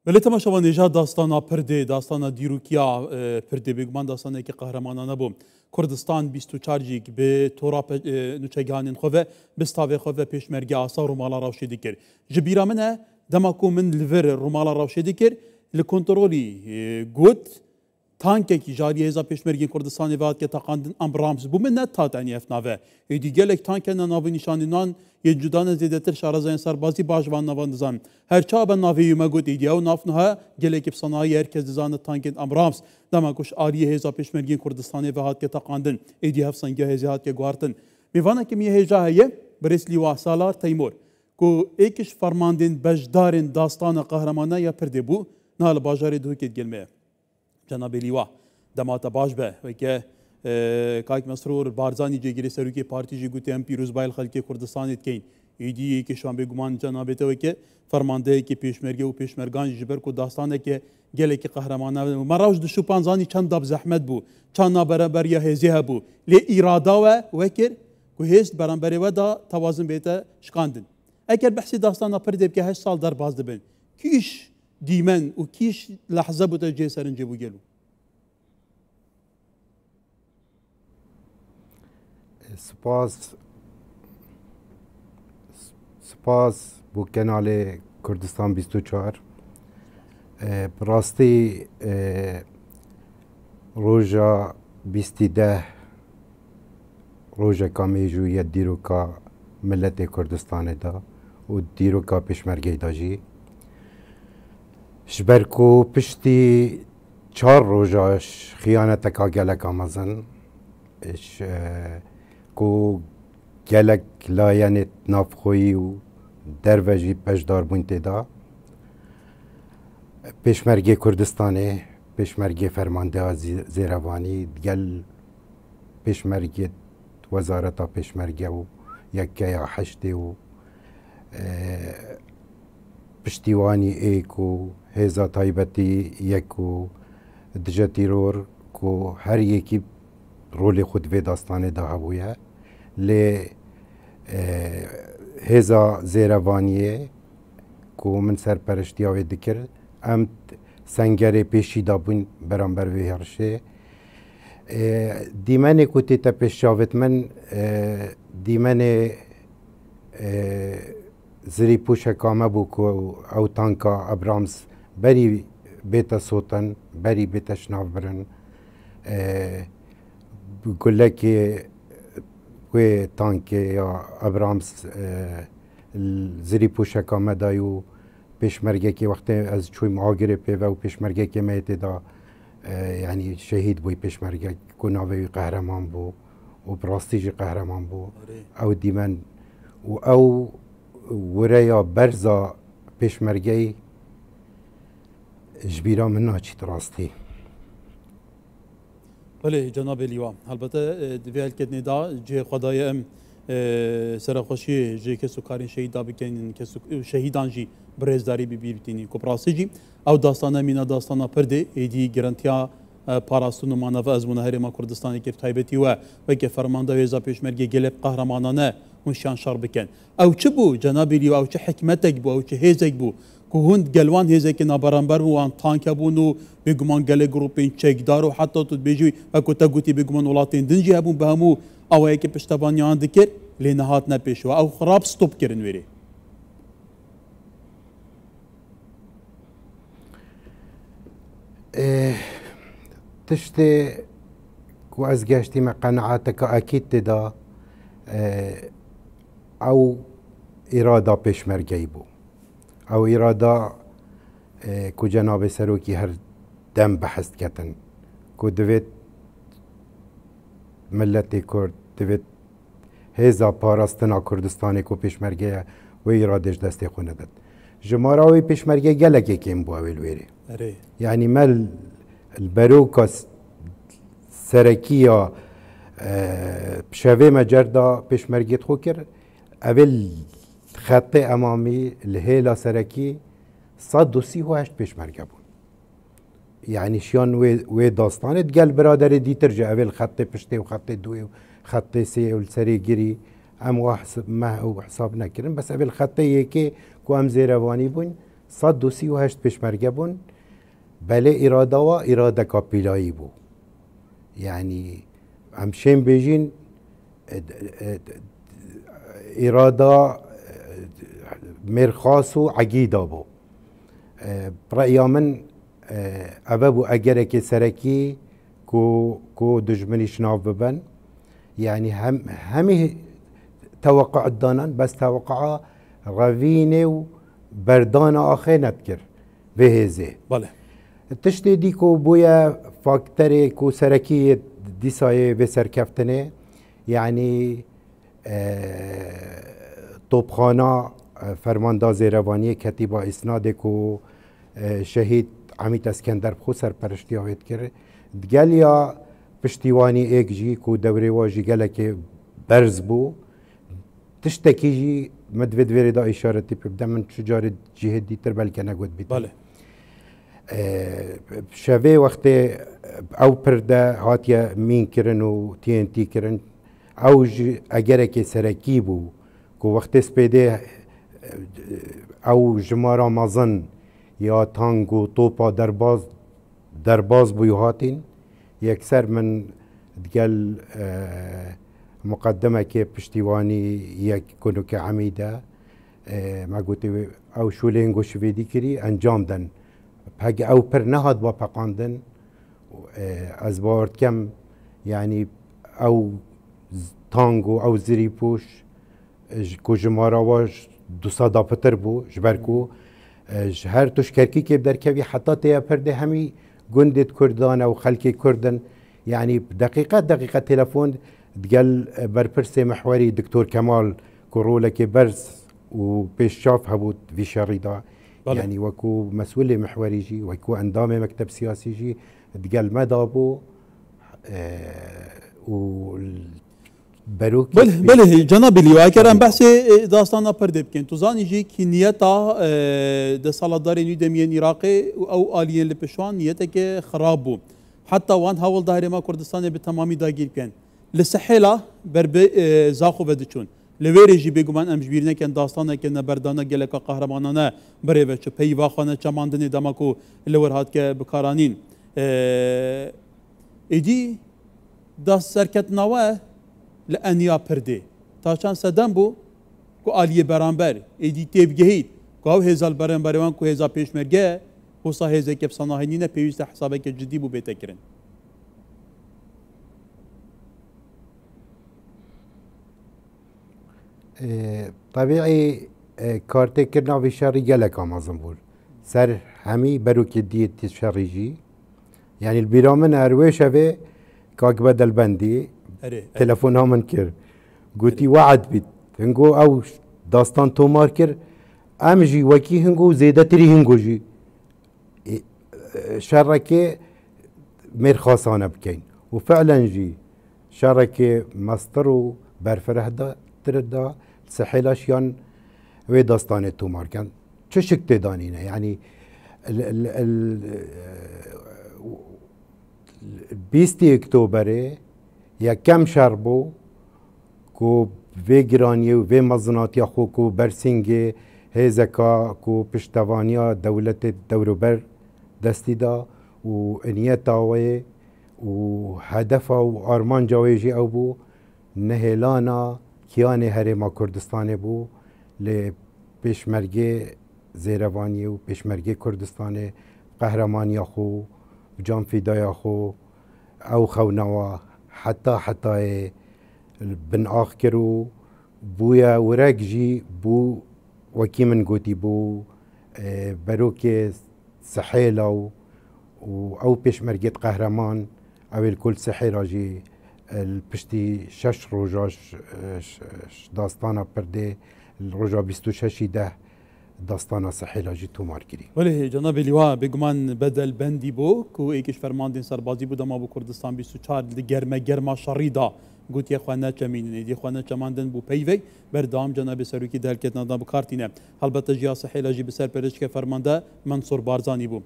ولی تماشاوانیجا داستانا پرده داستانا دیروکیا پرده بگمان داستانه که قهرمانانه بوم کردستان 24 جیگ به تورا نوچگانین خواه بستاوه خواه پیشمرگی آسا رومالا راوشی دیگر جبیرا منه دماکو من لور رومالا راوشی دیگر لکنترولی گود تانکه کی جاری هزا پیشمرگی کردستان واد که تقاندن امبرامز بو من نت تاتنی افناوه ایدی گلک تانکه ناو نشانینان یه جدان زیادتر شارزان سربازی باجوان نواندزان هر چا به ناوی یوم گود ایدی او نافنها گلک بصنایع هرکس دزان تانکه امبرامز دماکوش آری هزا پیشمرگی کردستان واد که تقاندن ایدی هفسنگه هزات که گوارتن میوانه که میه هجا هیه برسلی واسالار تیمور کو ایکش فرماندن بجدارن داستان قهرمانه یا پرده بو نال باجاری دوکید گلمه جناب لیوا دمات باش به و که کاک مسرور بارزانی جگیری سروکی پارتی جی گوتی ام پیروز بایل خلکی کردستان کین ایدی که شام بگمان جناب تو که فرمانده که پیشمرگی و پیشمرگان جبر کو داستانه که گله که قهرمانه مراوج د شوپان زانی چند داب زحمت بو چند برابر یا هزیه بو لی اراده و وکر کو هست برابر و دا توازن بیت شکاندن اگر بحثی داستان پرده که 8 سال در باز دبن کیش دیمن و کیش لحظه بوده جه سرنجه بو گلو سپاس بو کنال کردستان 24 براستی روژا 20 روژا کامیجوی دیروکا ملت کردستان دا و دیروکا پیشمرگی دا جی شبرکو پشتی 4 روژاش خیانت کا گلک آمازن کو گلک لاینت نافخویی و دروژی پشدار بونت دا پیشمرگی کردستانه پیشمرگی فرمانده زیروانی گل پیشمرگی وزارت پیشمرگی و یکه یا حشتی و پشتیوانی ایکو هزا تایبتی یکو دجتیرور کو هر یکی رول خود و داستان دا هبویه لی هزا زیروانیه کو من سرپرشتی آوی دکر ام سنگر پیشی دابون برانبر وی هرشه دیمن کوتی تا پیشاوت من دیمن زری پوشه کامه بو کو او تانکا ابرامز بری بیتا سوتن بری بیتا شناف برن گله که وی تانک یا ابرامز زری پوشه کامه دایو پیشمرگه که وقتی از چوی معاگره پیوه و پیشمرگه که میتی دا یعنی شهید بوی پیشمرگه کناوی قهرمان بو و براستیجی قهرمان بو او دیمن و او وریا برزا پیشمرگه جبیرا من ناچید راستی بله جناب لیوا البته دویل کدنی دا جه خدای ام سرخوشی جه کسو کارین شهید دا بکنین کسو شهیدان جی برزداری ببیرتینی کپراسی جی او داستانه مینا داستانه پرده ایدی گرانتیا پاراستون و مانو از منهر ما کردستانی که تایبتی و که فرمانده ویزا پیشمرگی گلب قهرمانانه منشان شر بکن او چه بو جناب لیوا او چه حکمتک بو او چه هیزک بو که هند گلوان هیزه که نابرانبر و آن تانک بون و بگمان گله گروپین چکدار و حتی تو بیجوی و که تا گوتی بگمان ولاتین دنجی هبون به همو اوه که پشتبانیان دکر لی نهات نپیشو او خراب ستوب کرن ویری تشتی که از گشتی ما قناعتك اکید تدا او اراده پیشمرگی بو او اراده که جناب سروکی هر دم بحث کتن که دوید ملت کرد دوید هزا پاراستنا کردستانی که پیشمرگی و ارادش دستی خونه داد جمارا وی پیشمرگی گلکی کم بو اول ویری یعنی مل البروکا سرکیا شوی مجردا پیشمرگیت خو کرد اول خط امامی الهیلا سرکی 138 پیشمرگه بود یعنی شیان وی داستانت گل برادر دیتر جا اول خط پشته و خط دوی و خط سی و سری گیری ام حساب ما و حساب نکردن بس اول خط یکی کو ام زیروانی بون 138 پێشمەرگە بوون بەلێ ئیرادەوە ئیرادە کاپیلایی بوو یعنی ئەمشێن بێژین ئیرادا مێرخاس و عەگیدا بوو ڕەئیا من ئەvە بوو ئەگەرێکی سەرەکی کو دژمنیش ناو ببن يعني همي توقع دانن بس توقع روينه و بردان آخر نتكر بهزه بله تشتي ديكو بويا فاكتوري كو سركي ديساي بسركفتنه يعني طوبخانه فرمانده زيرواني كتيبه اسناده كو شهيد عميد اسكندر بخو سرپرشتي آوید کرد دگلیا پشتیوانی ایک جی کو دوره واجی گلک برز بو تشتکی جی مدوید ویری دا اشارتی ببدن من شجار جهد دیتر بلکه نگود بیتر بله شوه وقت او پرده هاتیا مین کرن و تی ان تی کرن او اگر که سرکی بو کو وقت سپیده او جمارا مازن یا تانگ و توپا درباز بوی هاتین يكسر من تقال مقدمة كي بشتيواني يكونوا كعميدة ما قلت أو شو لينغو شفيدي كري أنجام دن بحق أو برنهاد بابقاندن أزبارت كم يعني أو تانغو أو زري بوش كو جمارا واج دو صدا بتر بو جبركو هر تشكركي كيف در كوي حتى تيا برده همي جندة كردان أو خلكي كردن يعني دقيقة تلفون تقال بربرسي محوري دكتور كمال كورولك برز وبيش شاف هبوت في شريدة يعني وكو مسؤول محوري جي وكو اندام مكتب سياسي جي تقال ما دابو بروك بله جناب اللواء كرم بحث داستانا پرده بکن تو زانی جی کی نیتا ده سالدار نوی دمین عراقی او آلیین لپشوان نیتا که خراب بو حتی وان هاول دایر ما کردستان به تمامی داگیر کن لسحیلا بربه زاخو بدچون لویری جی بگوان امجبیرنه کن داستانه که نبردانه گلکا قهرمانانه بره و چه پیوا خانه چماندنی دمکو لور هات که بکارانین ایدی داست سرکت نوه لأنيا پرده تاشان سدن بو کو آلیه برانبر ایدی تیبگهید کو او هزال برانبروان کو هزا پیشمرگه حسا هزا که بساناهینینه پیوست حسابه که جدی بو بیته کرن طبيعي كارتي كرنا في شاري جالك امازون بول سر همي بروك ديت شاريجي يعني البيرامن ارويش افي كاك بدل بندي تلفون ها من كر قلتي وعد بيت هنگو او داستان تومار كر امجي وكي هنگو زيادة تري هنگو جي شركة مرخصانة بكين وفعلا جي شركة مصدر برفره دا تردا سحيلاش يان وي داستان تومار كان تشك تدانينا يعني ال 20 اكتوبر یا کم شربو کو وی گرانی و وی مزناتی خو کو برسینگ هزکا کو پشتوانیا دولت دوروبر دستی دا و انیتاوی و هدف و آرمان جاویجی او بو نهلانا کیان هرما کردستان بو ل پیشمرگی زیروانی و پیشمرگی کردستان قهرمانی خو جان فیدای خو او خونوا حتى بن آخرو بويا وراجي بو وكي من قوتي بو بروك سحيلة او بيش مرقيت قهرمان او الكل سحيلة جي البشتي شش روجاش داستانا برده الروجا 26 ده داستانا سحيلة جي تومار كري ولی جناب اللواء بگمان بدل بندی بو کو ایکش فرماندین سربازی بو دما بو کردستان 24 گرما شریدا گوت یخوانه چمینه دی خوانه چماندن بو پیوی بردام جناب سروکی دلکت ندا بو کارتینه البته جیا سحیلا جی بسر پرش که فرمانده منصور بارزانی بو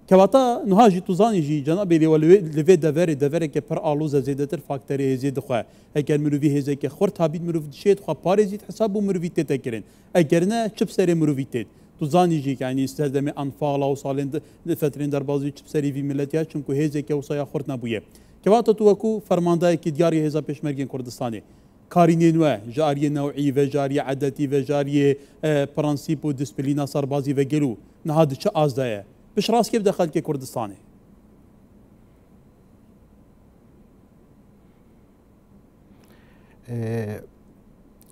کواتا نهاجی توزانی جی جناب اللواء لوی دوره که پر آلوز زیدتر فاکتوری زید خو اگر مروی هزه که خورد هابید مروی شید خو پارزید حساب بو مروی تتکرین اگر نه چپ سر مروی تت تو زانی جی که یعنی استردم انفالا و سالین فترین دربازی چپ سری وی ملتیا چونکو هزه که وصایا خورد نبویه که وقت تو وکو فرمانده که دیاری هزا پیشمرگین کردستانی کارینی نوع جاری نوعی و جاری عدتی و جاری پرانسیپ و دیسپلینا سربازی و گلو نهاد چه آزدایه بش راست که بدخل که کردستانی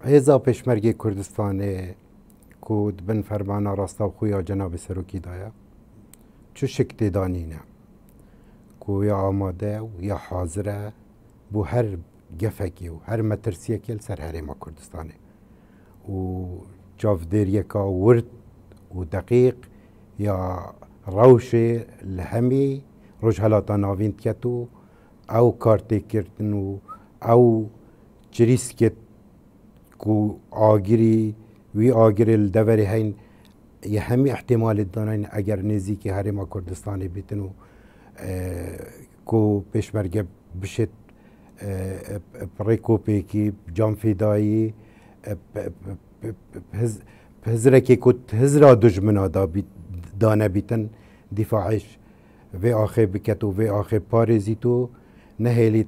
هزا پیشمرگی کردستانی کود بن فرمانا راستا و خویا جناب سروکی دایا چو شکتی دانینه کو یا آماده و یا حاضره بو هر گفکی و هر مترسیکی لسر هریما کردستانی و جافدیر یکا ورد و دقیق یا روش لهمی رجحلاتا ناوین کتو او کارتی کردن او جریسکت کو آگیری وی آگری الدوری هین یه همی احتمال دانین اگر نزدیکی هریما کردستانی بیتنو کو پیشمرگه بشت پریکوپیکی جام فیدایی هزرکی کت هزرا دجمنا دانه بیتن دفاعش و آخه بکتو و آخه پارزیتو نهیلیت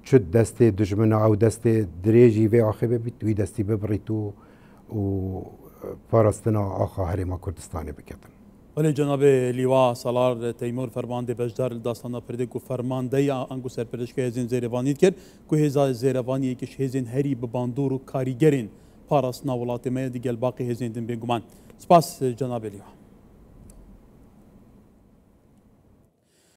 شد دست دجمنا او دست دریجی و آخه ببیت وی دستی ببریتو و پارستنا آخه هریما کردستانی بکتن ولی جناب لیوا سالار تیمور فرمانده بجدار داستانا پرده کو فرمانده انگو سرپرش که هزین زیروانید کرد که هزا زیروانی کش هزین هری بباندور و کاریگرین پارستنا ولات ما دیگل باقی هزین دن بگمان سپاس جناب لیوا